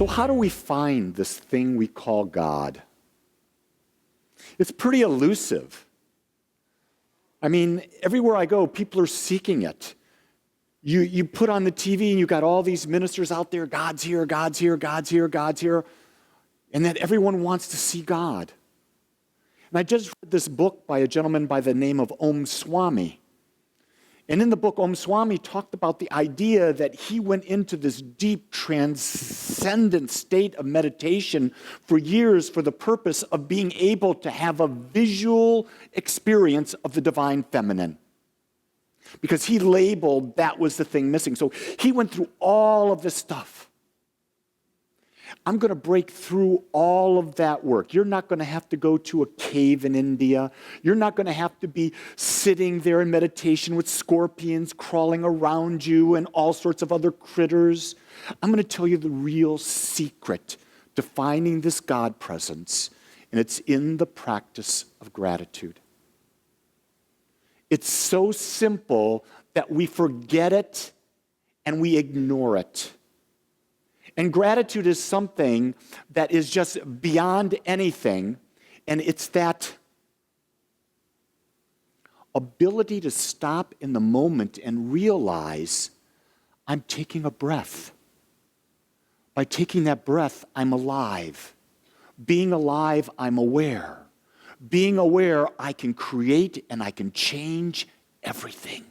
So how do we find this thing we call God? It's pretty elusive. I mean, everywhere I go, people are seeking it. You put on the TV and you got all these ministers out there, God's here, God's here, God's here, God's here, and that everyone wants to see God. And I just read this book by a gentleman by the name of Om Swami. And in the book, Om Swami talked about the idea that he went into this deep, transcendent state of meditation for years for the purpose of being able to have a visual experience of the divine feminine. Because he labeled that was the thing missing. So he went through all of this stuff. I'm going to break through all of that work. You're not going to have to go to a cave in India. You're not going to have to be sitting there in meditation with scorpions crawling around you and all sorts of other critters. I'm going to tell you the real secret to finding this God presence, and it's in the practice of gratitude. It's so simple that we forget it and we ignore it. And gratitude is something that is just beyond anything, and it's that ability to stop in the moment and realize I'm taking a breath. By taking that breath, I'm alive. Being alive, I'm aware. Being aware, I can create and I can change everything.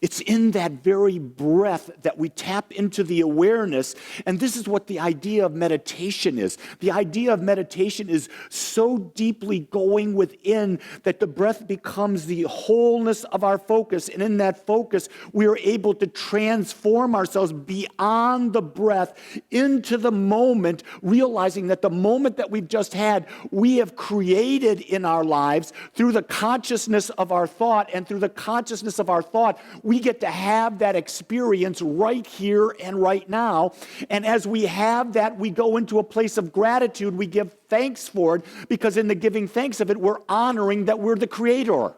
It's in that very breath that we tap into the awareness, and this is what the idea of meditation is. The idea of meditation is so deeply going within that the breath becomes the wholeness of our focus, and in that focus, we are able to transform ourselves beyond the breath into the moment, realizing that the moment that we've just had, we have created in our lives through the consciousness of our thought, and through the consciousness of our thought, we get to have that experience right here and right now. And as we have that, we go into a place of gratitude. We give thanks for it, because in the giving thanks of it, we're honoring that we're the creator.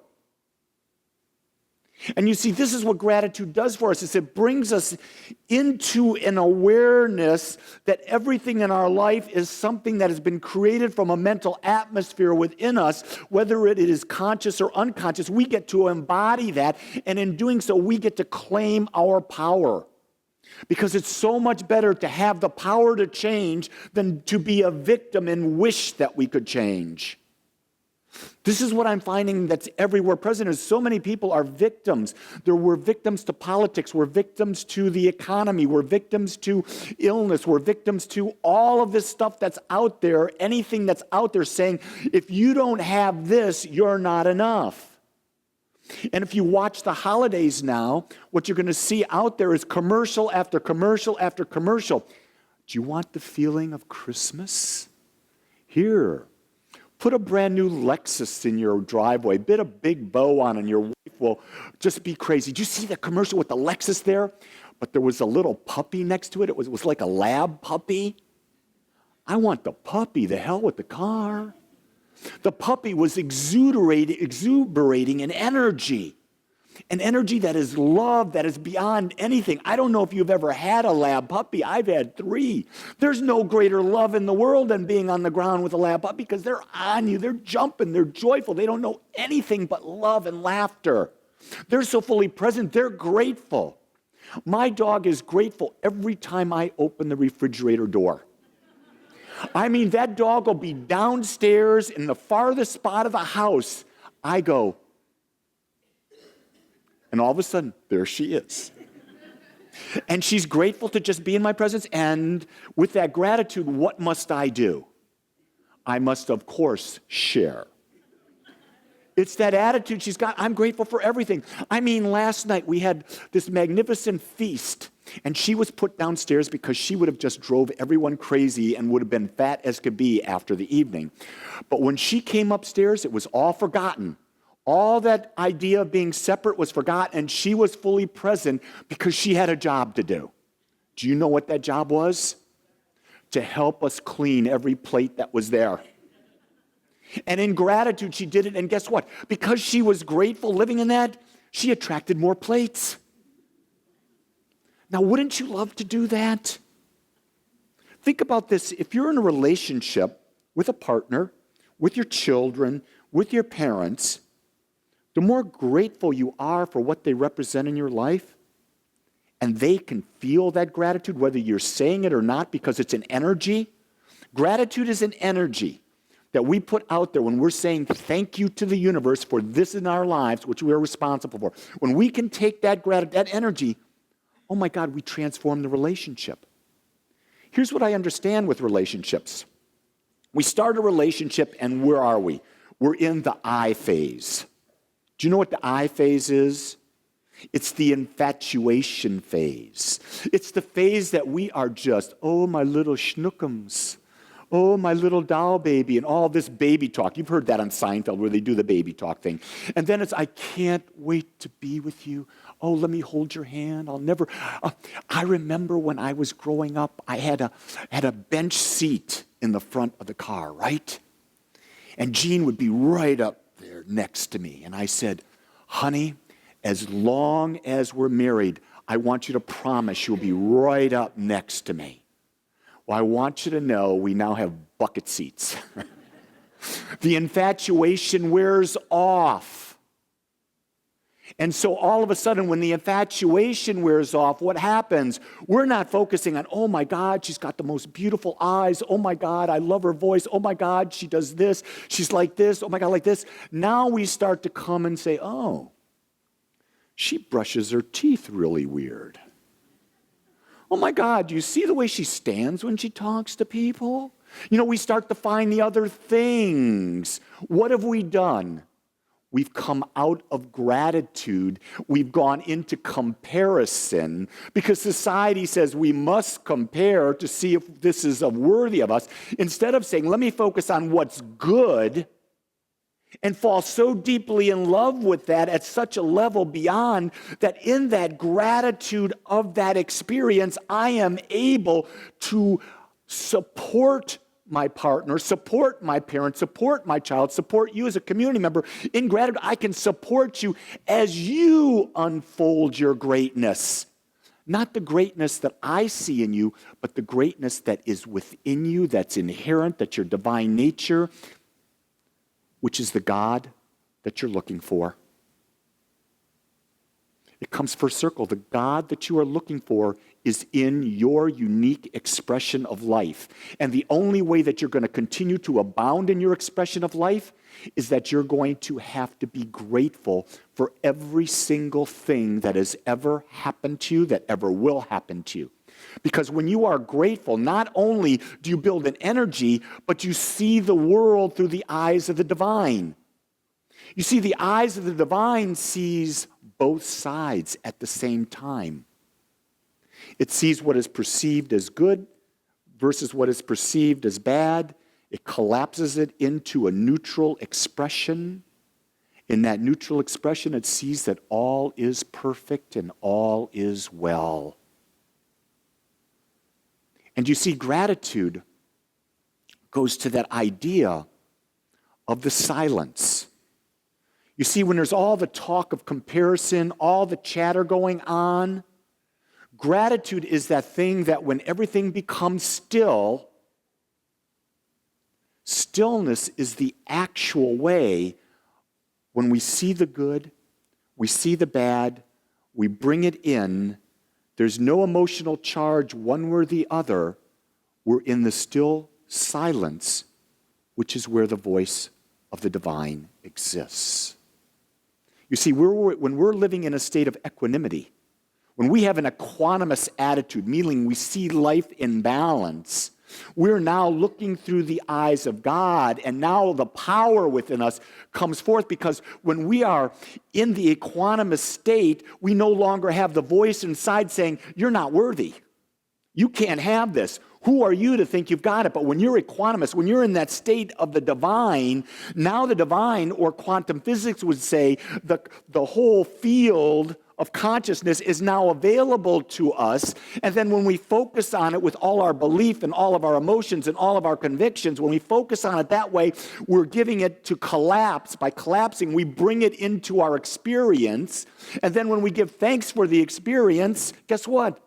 And you see, this is what gratitude does for us, is it brings us into an awareness that everything in our life is something that has been created from a mental atmosphere within us, whether it is conscious or unconscious. We get to embody that, and in doing so, we get to claim our power. Because it's so much better to have the power to change than to be a victim and wish that we could change. This is what I'm finding that's everywhere present, is so many people are victims. We're victims to politics. We're victims to the economy. We're victims to illness. We're victims to all of this stuff that's out there, anything that's out there saying, if you don't have this, you're not enough. And if you watch the holidays now, what you're going to see out there is commercial after commercial after commercial. Do you want the feeling of Christmas? Here. Put a brand new Lexus in your driveway, bit a big bow on, and your wife will just be crazy. Did you see the commercial with the Lexus there? But there was a little puppy next to it. It was like a lab puppy. I want the puppy, the hell with the car. The puppy was exuberating in energy. An energy that is love, that is beyond anything. I don't know if you've ever had a lab puppy. I've had 3. There's no greater love in the world than being on the ground with a lab puppy, because they're on you, they're jumping, they're joyful. They don't know anything but love and laughter. They're so fully present, they're grateful. My dog is grateful every time I open the refrigerator door. I mean, that dog will be downstairs in the farthest spot of the house. I go, and all of a sudden, there she is. And she's grateful to just be in my presence. And with that gratitude, what must I do? I must, of course, share. It's that attitude she's got. I'm grateful for everything. I mean, last night we had this magnificent feast, and she was put downstairs because she would have just drove everyone crazy and would have been fat as could be after the evening. But when she came upstairs, it was all forgotten. All that idea of being separate was forgotten, and she was fully present because she had a job to do. Do you know what that job was? To help us clean every plate that was there. And in gratitude, she did it, and guess what? Because she was grateful living in that, she attracted more plates. Now, wouldn't you love to do that? Think about this. If you're in a relationship with a partner, with your children, with your parents, the more grateful you are for what they represent in your life, and they can feel that gratitude, whether you're saying it or not, because it's an energy. Gratitude is an energy that we put out there when we're saying thank you to the universe for this in our lives, which we are responsible for. When we can take that gratitude, that energy, oh my God, we transform the relationship. Here's what I understand with relationships. We start a relationship, and where are we? We're in the I phase. Do you know what the I phase is? It's the infatuation phase. It's the phase that we are just, oh, my little schnookums. Oh, my little doll baby, and all this baby talk. You've heard that on Seinfeld where they do the baby talk thing. And then it's, I can't wait to be with you. Oh, let me hold your hand. I'll never. I remember when I was growing up, I had a bench seat in the front of the car, right? And Jean would be right up there next to me. And I said, honey, as long as we're married, I want you to promise you'll be right up next to me. Well, I want you to know we now have bucket seats. The infatuation wears off. And so all of a sudden, when the infatuation wears off, what happens? We're not focusing on, oh my God, she's got the most beautiful eyes. Oh my God, I love her voice. Oh my God, she does this. She's like this. Oh my God, like this. Now we start to come and say, oh, she brushes her teeth really weird. Oh my God, do you see the way she stands when she talks to people? You know, we start to find the other things. What have we done? We've come out of gratitude. We've gone into comparison because society says we must compare to see if this is worthy of us. Instead of saying, let me focus on what's good and fall so deeply in love with that at such a level beyond that in that gratitude of that experience, I am able to support my partner, support my parents, support my child, support you as a community member. In gratitude, I can support you as you unfold your greatness. Not the greatness that I see in you, but the greatness that is within you, that's inherent, that's your divine nature, which is the God that you're looking for. It comes full circle. The God that you are looking for is in your unique expression of life. And the only way that you're going to continue to abound in your expression of life is that you're going to have to be grateful for every single thing that has ever happened to you, that ever will happen to you. Because when you are grateful, not only do you build an energy, but you see the world through the eyes of the divine. You see, the eyes of the divine sees both sides at the same time. It sees what is perceived as good versus what is perceived as bad. It collapses it into a neutral expression. In that neutral expression, it sees that all is perfect and all is well. And you see, gratitude goes to that idea of the silence. You see, when there's all the talk of comparison, all the chatter going on, gratitude is that thing that when everything becomes still, stillness is the actual way when we see the good, we see the bad, we bring it in, there's no emotional charge one way or the other, we're in the still silence, which is where the voice of the divine exists. You see, when we're living in a state of equanimity, when we have an equanimous attitude, meaning we see life in balance, we're now looking through the eyes of God, and now the power within us comes forth, because when we are in the equanimous state, we no longer have the voice inside saying, you're not worthy. You can't have this. Who are you to think you've got it? But when you're equanimous, when you're in that state of the divine, now the divine, or quantum physics would say, the whole field of consciousness is now available to us. And then when we focus on it with all our belief and all of our emotions and all of our convictions, when we focus on it that way, we're giving it to collapse. By collapsing, we bring it into our experience. And then when we give thanks for the experience, guess what?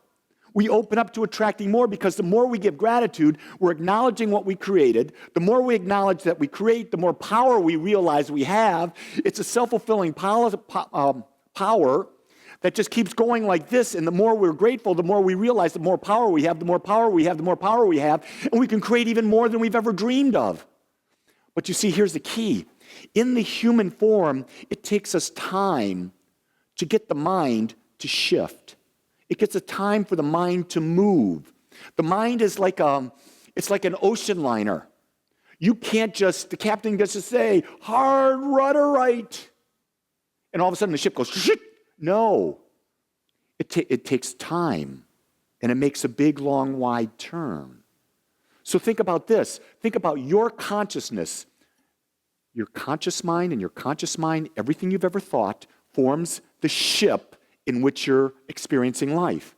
We open up to attracting more because the more we give gratitude, we're acknowledging what we created. The more we acknowledge that we create, the more power we realize we have. It's a self-fulfilling power that just keeps going like this. And the more we're grateful, the more we realize the more power we have, the more power we have, the more power we have. And we can create even more than we've ever dreamed of. But you see, here's the key. In the human form, it takes us time to get the mind to shift. It gets a time for the mind to move. The mind is like it's like an ocean liner. You can't just, the captain gets to say, hard rudder right. And all of a sudden the ship goes, shit. No. It takes time. And it makes a big, long, wide turn. So think about this. Think about your consciousness. Your conscious mind and your conscious mind, everything you've ever thought, forms the ship in which you're experiencing life.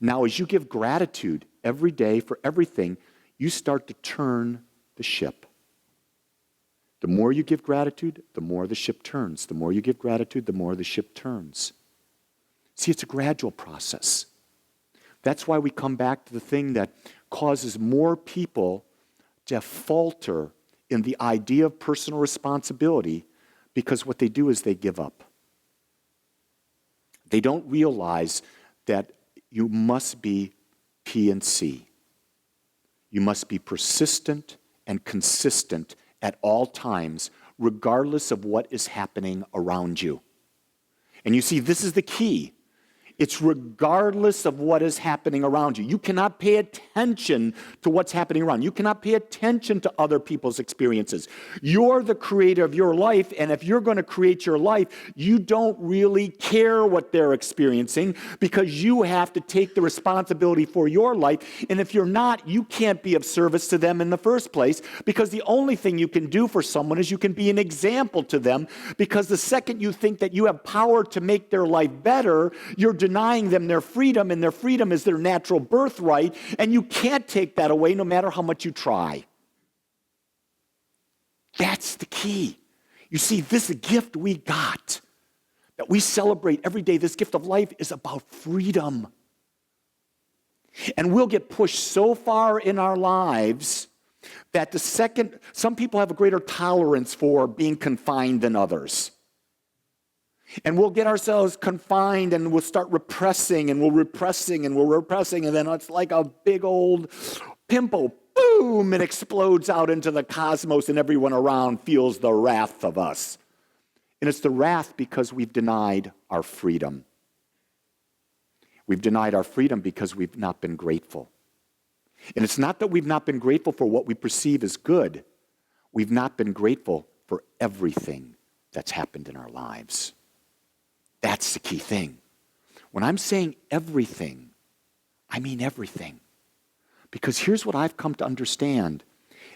Now, as you give gratitude every day for everything, you start to turn the ship. The more you give gratitude, the more the ship turns. The more you give gratitude, the more the ship turns. See, it's a gradual process. That's why we come back to the thing that causes more people to falter in the idea of personal responsibility, because what they do is they give up. They don't realize that you must be P and C. You must be persistent and consistent at all times, regardless of what is happening around you. And you see, this is the key. It's regardless of what is happening around you. You cannot pay attention to what's happening around you. You cannot pay attention to other people's experiences. You're the creator of your life, and if you're going to create your life, you don't really care what they're experiencing because you have to take the responsibility for your life. And if you're not, you can't be of service to them in the first place, because the only thing you can do for someone is you can be an example to them, because the second you think that you have power to make their life better, you're denying them their freedom, and their freedom is their natural birthright, and you can't take that away no matter how much you try. That's the key. You see, this gift we got, that we celebrate every day, this gift of life, is about freedom. And we'll get pushed so far in our lives that some people have a greater tolerance for being confined than others. And we'll get ourselves confined, and we'll start repressing, and we're repressing, and we're repressing, and then it's like a big old pimple. Boom! It explodes out into the cosmos, and everyone around feels the wrath of us. And it's the wrath because we've denied our freedom. We've denied our freedom because we've not been grateful. And it's not that we've not been grateful for what we perceive as good. We've not been grateful for everything that's happened in our lives. That's the key thing. When I'm saying everything, I mean everything. Because here's what I've come to understand.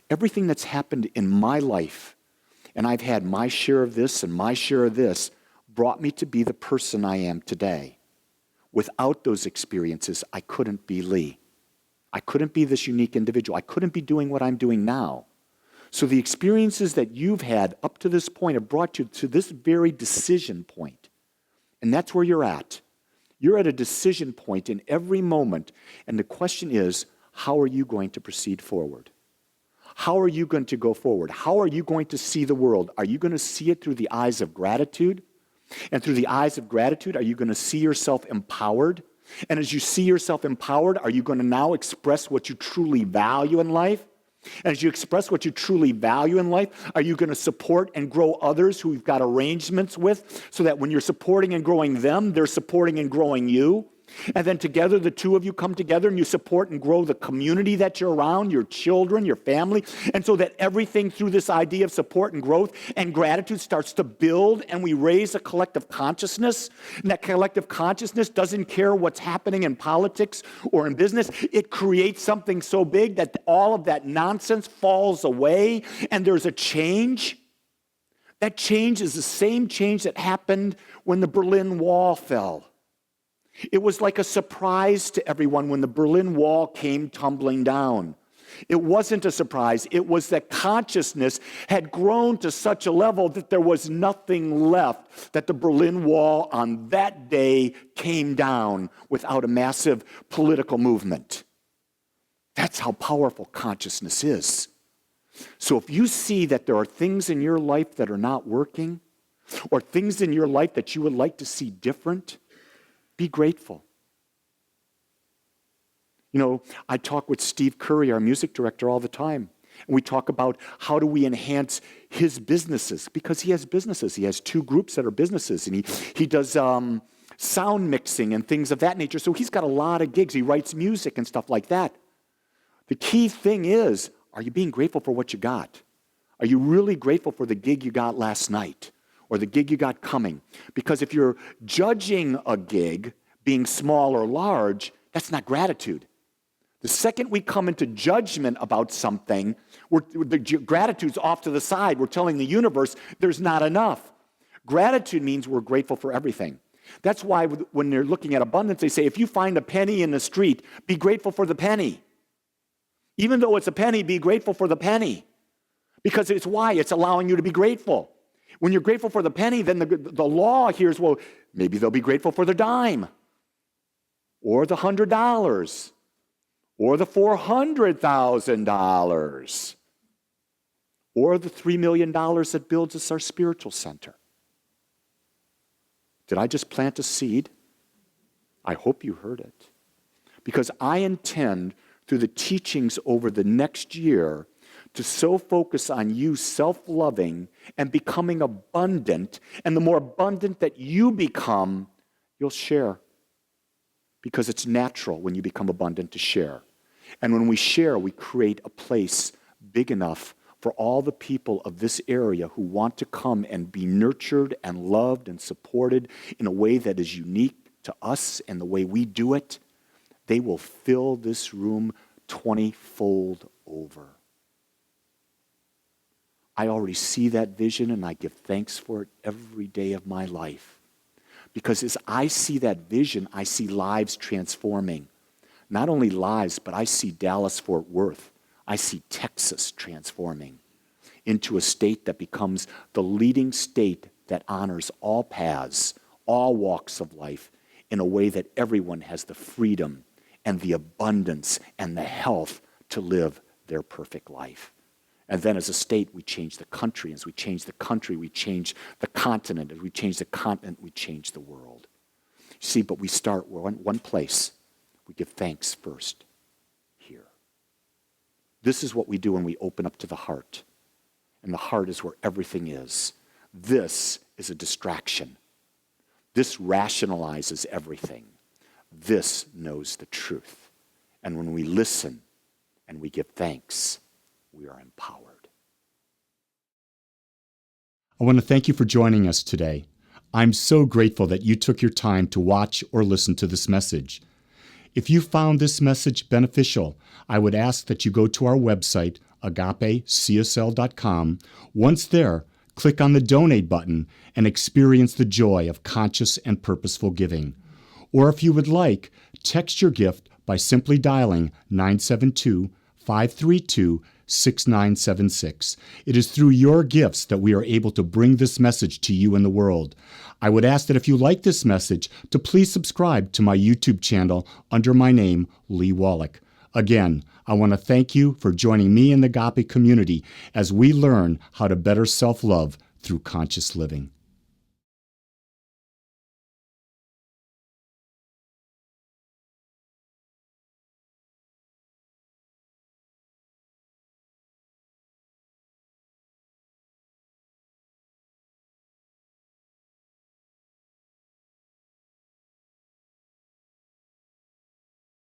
Everything that's happened in my life, and I've had my share of this and my share of this, brought me to be the person I am today. Without those experiences, I couldn't be Lee. I couldn't be this unique individual. I couldn't be doing what I'm doing now. So the experiences that you've had up to this point have brought you to this very decision point. And that's where you're at. You're at a decision point in every moment. And the question is, how are you going to proceed forward? How are you going to go forward? How are you going to see the world? Are you going to see it through the eyes of gratitude? And through the eyes of gratitude, are you going to see yourself empowered? And as you see yourself empowered, are you going to now express what you truly value in life? And as you express what you truly value in life, are you going to support and grow others who you've got arrangements with, so that when you're supporting and growing them, they're supporting and growing you? And then together, the two of you come together and you support and grow the community that you're around, your children, your family. And so that everything through this idea of support and growth and gratitude starts to build, and we raise a collective consciousness. And that collective consciousness doesn't care what's happening in politics or in business. It creates something so big that all of that nonsense falls away and there's a change. That change is the same change that happened when the Berlin Wall fell. It was like a surprise to everyone when the Berlin Wall came tumbling down. It wasn't a surprise. It was that consciousness had grown to such a level that there was nothing left, that the Berlin Wall on that day came down without a massive political movement. That's how powerful consciousness is. So if you see that there are things in your life that are not working, or things in your life that you would like to see different, be grateful. You know, I talk with Steve Curry, our music director, all the time. And we talk about how do we enhance his businesses, because he has businesses. He has 2 groups that are businesses, and he does sound mixing and things of that nature. So he's got a lot of gigs. He writes music and stuff like that. The key thing is, are you being grateful for what you got? Are you really grateful for the gig you got last night or the gig you got coming? Because if you're judging a gig being small or large, that's not gratitude. The second we come into judgment about something, the gratitude's off to the side. We're telling the universe there's not enough. Gratitude means we're grateful for everything. That's why when they're looking at abundance, they say, if you find a penny in the street, be grateful for the penny. Even though it's a penny, be grateful for the penny. Because it's why? It's allowing you to be grateful. When you're grateful for the penny, then the law here is, well, maybe they'll be grateful for the dime, or the $100, or the $400,000, or the $3 million that builds us our spiritual center. Did I just plant a seed? I hope you heard it. Because I intend, through the teachings over the next year, to so focus on you self-loving and becoming abundant, and the more abundant that you become, you'll share. Because it's natural when you become abundant to share. And when we share, we create a place big enough for all the people of this area who want to come and be nurtured and loved and supported in a way that is unique to us and the way we do it. They will fill this room 20-fold over. I already see that vision, and I give thanks for it every day of my life. Because as I see that vision, I see lives transforming. Not only lives, but I see Dallas-Fort Worth. I see Texas transforming into a state that becomes the leading state that honors all paths, all walks of life, in a way that everyone has the freedom and the abundance and the health to live their perfect life. And then as a state, we change the country. As we change the country, we change the continent. As we change the continent, we change the world. See, but we start one place. We give thanks first here. This is what we do when we open up to the heart. And the heart is where everything is. This is a distraction. This rationalizes everything. This knows the truth. And when we listen and we give thanks, we are empowered. I want to thank you for joining us today. I'm so grateful that you took your time to watch or listen to this message. If you found this message beneficial, I would ask that you go to our website, agapecsl.com. Once there, click on the donate button and experience the joy of conscious and purposeful giving. Or if you would like, text your gift by simply dialing 972-532-6976. It is through your gifts that we are able to bring this message to you in the world. I would ask that if you like this message, to please subscribe to my YouTube channel under my name, Lee Wolak. Again, I want to thank you for joining me in the Agape community as we learn how to better self-love through conscious living.